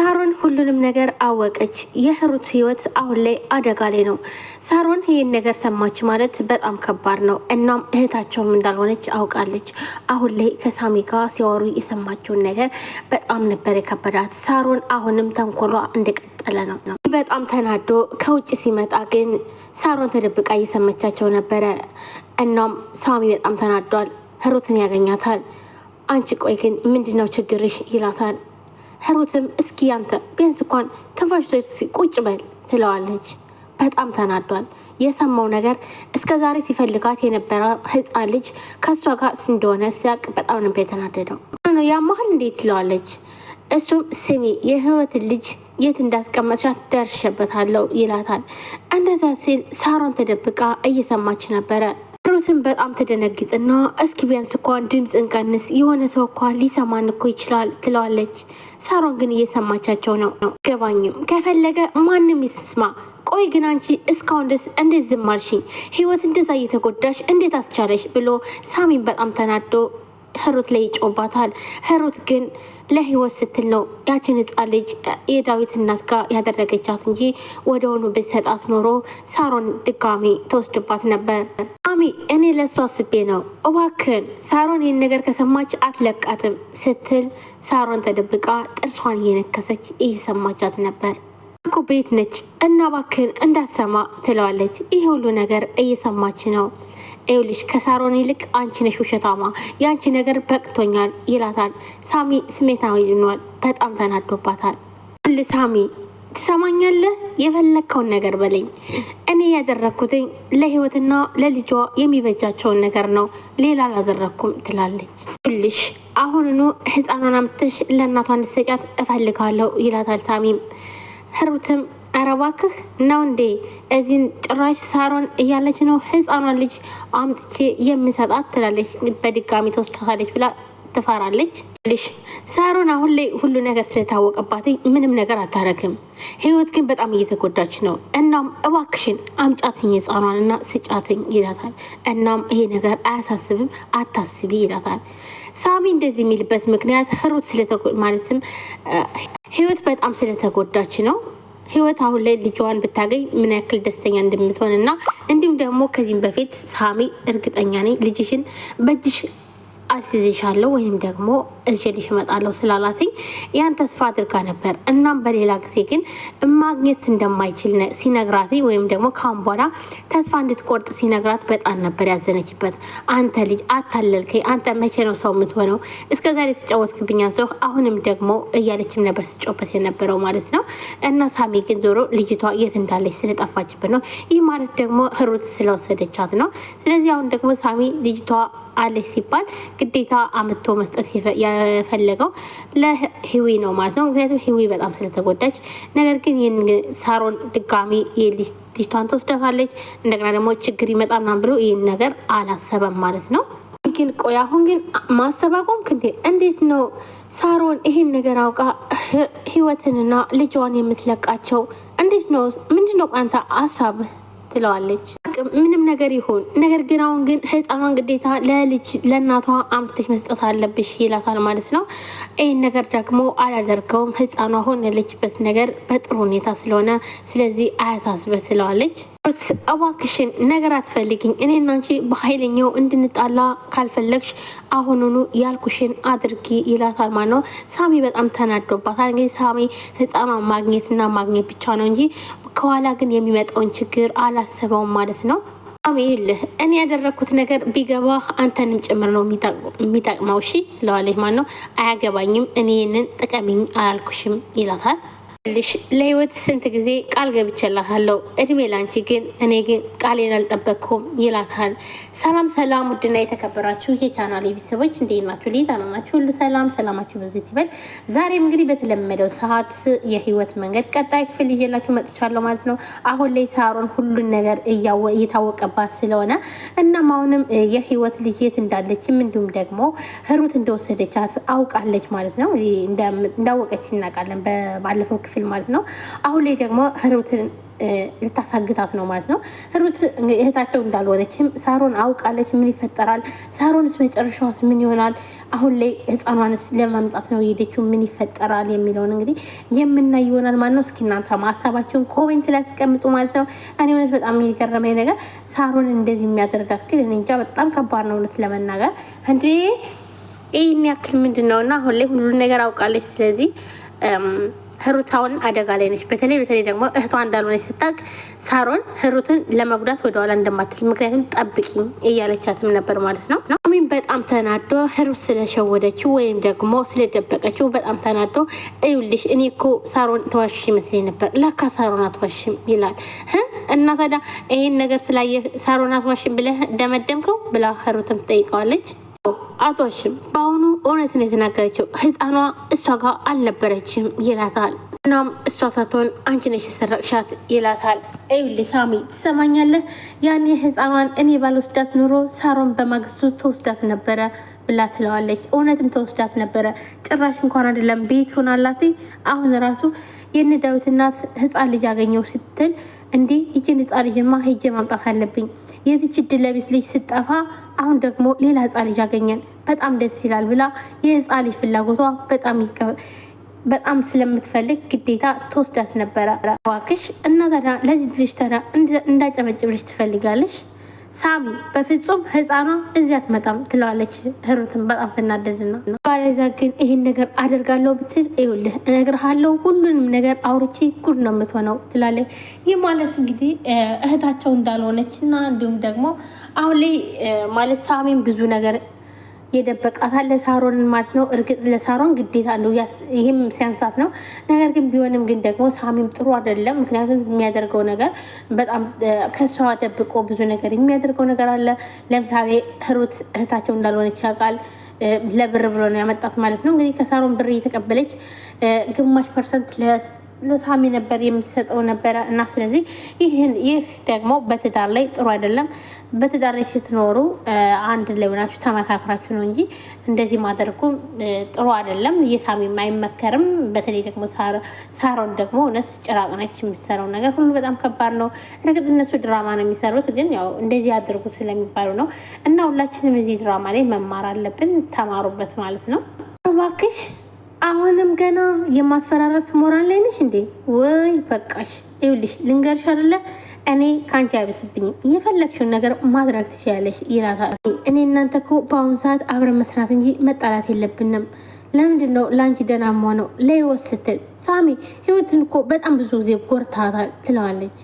ሳሮን ሁሉንም ነገር አወቀች። የህሩት ህይወት አሁን ላይ አደጋ ላይ ነው። ሳሮን ይህን ነገር ሰማች ማለት በጣም ከባድ ነው። እናም እህታቸውም እንዳልሆነች አውቃለች። አሁን ላይ ከሳሚ ጋር ሲያወሩ የሰማችውን ነገር በጣም ነበር የከበዳት። ሳሮን አሁንም ተንኮሏ እንደቀጠለ ነው። በጣም ተናዶ ከውጭ ሲመጣ ግን ሳሮን ተደብቃ እየሰመቻቸው ነበረ። እናም ሳሚ በጣም ተናዷል። ህሩትን ያገኛታል። አንቺ ቆይ ግን ምንድነው ችግርሽ ይላታል። ህሩትም እስኪ ያንተ ቢያንስ እንኳን ተንፋሽቶ ቁጭ በል ትለዋለች። በጣም ተናዷል። የሰማው ነገር እስከ ዛሬ ሲፈልጋት የነበረ ህፃን ልጅ ከእሷ ጋር እንደሆነ ሲያቅ በጣም ነበር የተናደደው። ያማህል እንዴት ትለዋለች። እሱም ስሚ የህይወት ልጅ የት እንዳስቀመጥሻት ደርሼበታለሁ ይላታል። እንደዛ ሲል ሳሮን ተደብቃ እየሰማች ነበረ። ሩትን በጣም ትደነግጥና እስኪ ቢያንስ እንኳን ድምፅ እንቀንስ፣ የሆነ ሰው እንኳን ሊሰማን እኮ ይችላል ትለዋለች። ሳሮን ግን እየሰማቻቸው ነው። ገባኝም ከፈለገ ማንም ይስማ። ቆይ ግን አንቺ እስካሁን ድረስ እንዴት ዝም አልሽኝ? ህይወት እንደዛ እየተጎዳሽ እንዴት አስቻለሽ? ብሎ ሳሚን በጣም ተናዶ ህሩት ላይ ይጮባታል። ህሩት ግን ለህይወት ስትል ነው ያችን ህፃን ልጅ የዳዊት እናት ጋር ያደረገቻት እንጂ ወደሆኑ ብትሰጣት ኖሮ ሳሮን ድጋሚ ተወስድባት ነበር። አሚ እኔ ለእሱ አስቤ ነው፣ እባክን ሳሮን ይህን ነገር ከሰማች አትለቃትም ስትል ሳሮን ተደብቃ ጥርሷን እየነከሰች እየሰማቻት ነበር። እኮ ቤት ነች እና እባክን እንዳሰማ ትለዋለች። ይህ ሁሉ ነገር እየሰማች ነው። ይኸውልሽ ከሳሮን ይልቅ አንቺ ነሽ ውሸታማ፣ የአንቺ ነገር በቅቶኛል ይላታል። ሳሚ ስሜታዊ ሆኗል። በጣም ተናዶባታል። ሳሚ ትሰማኛለህ? የፈለግከውን ነገር በለኝ። እኔ ያደረግኩትኝ ለህይወትና ለልጇ የሚበጃቸውን ነገር ነው፣ ሌላ አላደረግኩም ትላለች። ይኸውልሽ አሁንኑ ህፃኗን አምጥተሽ ለእናቷ እንድትሰጫት እፈልጋለሁ ይላታል ሳሚም። ህሩትም ኧረ እባክህ ነው እንዴ እዚህን ጭራሽ ሳሮን እያለች ነው ህፃኗን ልጅ አምጥቼ የምሰጣት ትላለች። በድጋሚ ተወስዳታለች ብላ ትፈራለች። ልሽ ሳሮን አሁን ላይ ሁሉ ነገር ስለታወቀባት ምንም ነገር አታረግም። ህይወት ግን በጣም እየተጎዳች ነው። እናም እባክሽን አምጫትኝ ህፃኗንና ስጫትኝ ይላታል። እናም ይሄ ነገር አያሳስብም አታስቢ ይላታል። ሳሚ እንደዚህ የሚልበት ምክንያት ህሩት ማለትም ህይወት በጣም ስለተጎዳች ነው። ህይወት አሁን ላይ ልጇን ብታገኝ ምን ያክል ደስተኛ እንደምትሆን እና እንዲሁም ደግሞ ከዚህም በፊት ሳሚ እርግጠኛ ነኝ ልጅሽን በእጅሽ አስይዝሻለሁ ወይም ደግሞ እልሽ እመጣለሁ ስላላትኝ ያን ተስፋ አድርጋ ነበር። እናም በሌላ ጊዜ ግን ማግኘት እንደማይችል ሲነግራት ወይም ደግሞ ካሁን በኋላ ተስፋ እንድትቆርጥ ሲነግራት በጣም ነበር ያዘነችበት። አንተ ልጅ አታለልከኝ፣ አንተ መቼ ነው ሰው የምትሆነው? እስከ ዛሬ የተጫወትክብኛ ሰው አሁንም ደግሞ እያለችም ነበር ስጮበት የነበረው ማለት ነው። እና ሳሚ ግን ዞሮ ልጅቷ የት እንዳለች ስለጠፋችበት ነው። ይህ ማለት ደግሞ ህሩት ስለወሰደቻት ነው። ስለዚህ አሁን ደግሞ ሳሚ ልጅቷ አለች ሲባል ግዴታ አምጥቶ መስጠት የፈለገው ለህዊ ነው ማለት ነው። ምክንያቱም ህዊ በጣም ስለተጎዳች። ነገር ግን ይህን ሳሮን ድጋሚ ልጅቷን ትወስዳታለች፣ እንደገና ደግሞ ችግር ይመጣ ምናምን ብሎ ይህን ነገር አላሰበም ማለት ነው። ግን ቆይ አሁን ግን ማሰብ አቆምክ እንዴ? እንዴት ነው ሳሮን ይሄን ነገር አውቃ ህይወትንና ልጇን የምትለቃቸው? እንዴት ነው? ምንድነው አንተ ሀሳብህ ትለዋለች። ምንም ነገር ይሁን ነገር ግን አሁን ግን ህፃኗን ግዴታ ለእናቷ አምጥተሽ መስጠት አለብሽ ይላታል ማለት ነው። ይህን ነገር ደግሞ አላደርገውም፣ ህፃኗ አሁን ያለችበት ነገር በጥሩ ሁኔታ ስለሆነ ስለዚህ አያሳስበት ትለዋለች። እባክሽን ነገር አትፈልግኝ፣ እኔና አንቺ በኃይለኛው እንድንጣላ ካልፈለግሽ አሁኑኑ ያልኩሽን አድርጊ ይላታል ማለት ነው። ሳሚ በጣም ተናዶባታል። እንግዲህ ሳሚ ህፃኗን ማግኘትና ማግኘት ብቻ ነው እንጂ ከኋላ ግን የሚመጣውን ችግር አላሰበውም ማለት ነው። ሳሚ ይልህ እኔ ያደረግኩት ነገር ቢገባ አንተንም ጭምር ነው የሚጠቅመው እሺ ትለዋለች ማለት ነው። አያገባኝም፣ እኔ ይህንን ጥቀሚኝ አላልኩሽም ይላታል። ልሽ ለህይወት ስንት ጊዜ ቃል ገብቼላታለሁ፣ እድሜ ላንቺ ግን እኔ ግን ቃሌን አልጠበቅኩም ይላታል። ሰላም ሰላም፣ ውድና የተከበራችሁ የቻናሌ ቤተሰቦች እንዴት ናችሁ? ሊታ ነው ናችሁ? ሁሉ ሰላም ሰላማችሁ በዚህ ይበል። ዛሬም እንግዲህ በተለመደው ሰዓት የህይወት መንገድ ቀጣይ ክፍል ይዤላችሁ መጥቻለሁ ማለት ነው። አሁን ላይ ሳሮን ሁሉን ነገር እየታወቀባት ስለሆነ እናም አሁንም የህይወት ልጅ የት እንዳለችም እንዲሁም ደግሞ ህሩት እንደወሰደቻት አውቃለች ማለት ነው። እንዳወቀች እናውቃለን ባለፈው ክፍል ማለት ነው። አሁን ላይ ደግሞ ህሩትን ልታሳግታት ነው ማለት ነው። ሩት እህታቸው እንዳልሆነችም ሳሮን አውቃለች። ምን ይፈጠራል? ሳሮንስ መጨረሻዋስ ምን ይሆናል? አሁን ላይ ህፃኗንስ ለማምጣት ነው የሄደችው። ምን ይፈጠራል የሚለውን እንግዲህ የምናይ ይሆናል ማለት ነው። እስኪ እናንተ ሀሳባችሁን ኮሜንት ላይ አስቀምጡ ማለት ነው። እኔ እውነት በጣም የሚገረመኝ ነገር ሳሮን እንደዚህ የሚያደርጋት ግን እኔ እንጃ በጣም ከባድ ነው እውነት ለመናገር እንዴ ይህን ያክል ምንድን ነው? እና አሁን ላይ ሁሉን ነገር አውቃለች። ስለዚህ ህሩታውን አደጋ ላይ ነች። በተለይ ደግሞ እህቷ እንዳልሆነች ስታውቅ ሳሮን ህሩትን ለመጉዳት ወደኋላ እንደማትል ምክንያቱም ጠብቂኝ እያለቻትም ነበር ማለት ነው። አሚን በጣም ተናዶ ህሩት ስለሸወደችው ወይም ደግሞ ስለደበቀችው በጣም ተናዶ እዩልሽ፣ እኔ እኮ ሳሮን ተዋሽ ይመስለኝ ነበር፣ ለካ ሳሮን አትዋሽም ይላል። እና ታዲያ ይህን ነገር ስላየ ሳሮን አትዋሽም ብለህ ደመደምከው ብላ ህሩትም ትጠይቀዋለች። አትዋሽም፣ በአሁኑ እውነት ነው የተናገረችው፣ ህፃኗ እሷ ጋር አልነበረችም ይላታል። እናም እሷ ሳትሆን አንቺ ነሽ የሰረቅሻት ይላታል። ይኸውልህ ሳሚ ትሰማኛለህ? ያኔ ህፃኗን እኔ ባልወስዳት ኑሮ ሳሮን በማግስቱ ተወስዳት ነበረ ብላ ትለዋለች። እውነትም ተወስዳት ነበረ። ጭራሽ እንኳን አይደለም ቤት ሆናላት። አሁን ራሱ የነ ዳዊት እናት ህፃን ልጅ አገኘው ስትል እንዴ ይችን ህፃን ልጅማ ሄጄ ማምጣት አለብኝ። የዚች እድለቢስ ልጅ ስጠፋ አሁን ደግሞ ሌላ ህፃን ልጅ አገኘን፣ በጣም ደስ ይላል ብላ የህፃን ልጅ ፍላጎቷ በጣም ስለምትፈልግ ግዴታ ተወስዳት ነበረ። እባክሽ እና ታዲያ ለዚህ ልጅ ታዲያ እንዳጨበጭብልሽ ትፈልጋለሽ? ሳሚ በፍጹም ህፃኗ እዚህ አትመጣም ትለዋለች። ህሩትን በጣም ትናደድና ባለዛ ግን ይህን ነገር አደርጋለሁ ብትል ይኸውልህ እነግርሃለሁ፣ ሁሉንም ነገር አውርቼ ጉድ ነው የምትሆነው ትላለች። ይህ ማለት እንግዲህ እህታቸው እንዳልሆነች እና እንዲሁም ደግሞ አሁን ላይ ማለት ሳሚን ብዙ ነገር የደበቃታል ለሳሮንን ማለት ነው። እርግጥ ለሳሮን ግዴታ ነው፣ ይህም ሲያንሳት ነው። ነገር ግን ቢሆንም ግን ደግሞ ሳሚም ጥሩ አይደለም። ምክንያቱም የሚያደርገው ነገር በጣም ከሷ ደብቆ ብዙ ነገር የሚያደርገው ነገር አለ። ለምሳሌ ህሩት እህታቸው እንዳልሆነች ያውቃል። ለብር ብሎ ነው ያመጣት ማለት ነው። እንግዲህ ከሳሮን ብር እየተቀበለች ግማሽ ፐርሰንት ለሳሚ ነበር የምትሰጠው ነበረ እና ስለዚህ ይህ ደግሞ በትዳር ላይ ጥሩ አይደለም። በትዳር ላይ ስትኖሩ አንድ ላይ ሆናችሁ ተመካክራችሁ ነው እንጂ እንደዚህ ማድረጉ ጥሩ አይደለም። የሳሚም አይመከርም። በተለይ ደግሞ ሳሮን ደግሞ እውነት ጭራቅ ነች። የሚሰራው ነገር ሁሉ በጣም ከባድ ነው። እርግጥ እነሱ ድራማ ነው የሚሰሩት፣ ግን ያው እንደዚህ ያደርጉ ስለሚባሉ ነው እና ሁላችንም እዚህ ድራማ ላይ መማር አለብን። ተማሩበት ማለት ነው። እባክሽ አሁንም ገና የማስፈራራት ሞራል ላይ ነሽ እንዴ? ወይ በቃሽ። ይኸውልሽ ልንገርሽ አይደለ እኔ ከአንቺ አይበስብኝም፣ እየፈለግሽውን ነገር ማድረግ ትችላለሽ ይላታል። እኔ እናንተ እኮ በአሁኑ ሰዓት አብረን መስራት እንጂ መጣላት የለብንም። ለምንድን ነው ለአንቺ ደህና ሆነው ለህይወት ስትል? ሳሚ ህይወትን እኮ በጣም ብዙ ጊዜ ጎርታታል ትለዋለች።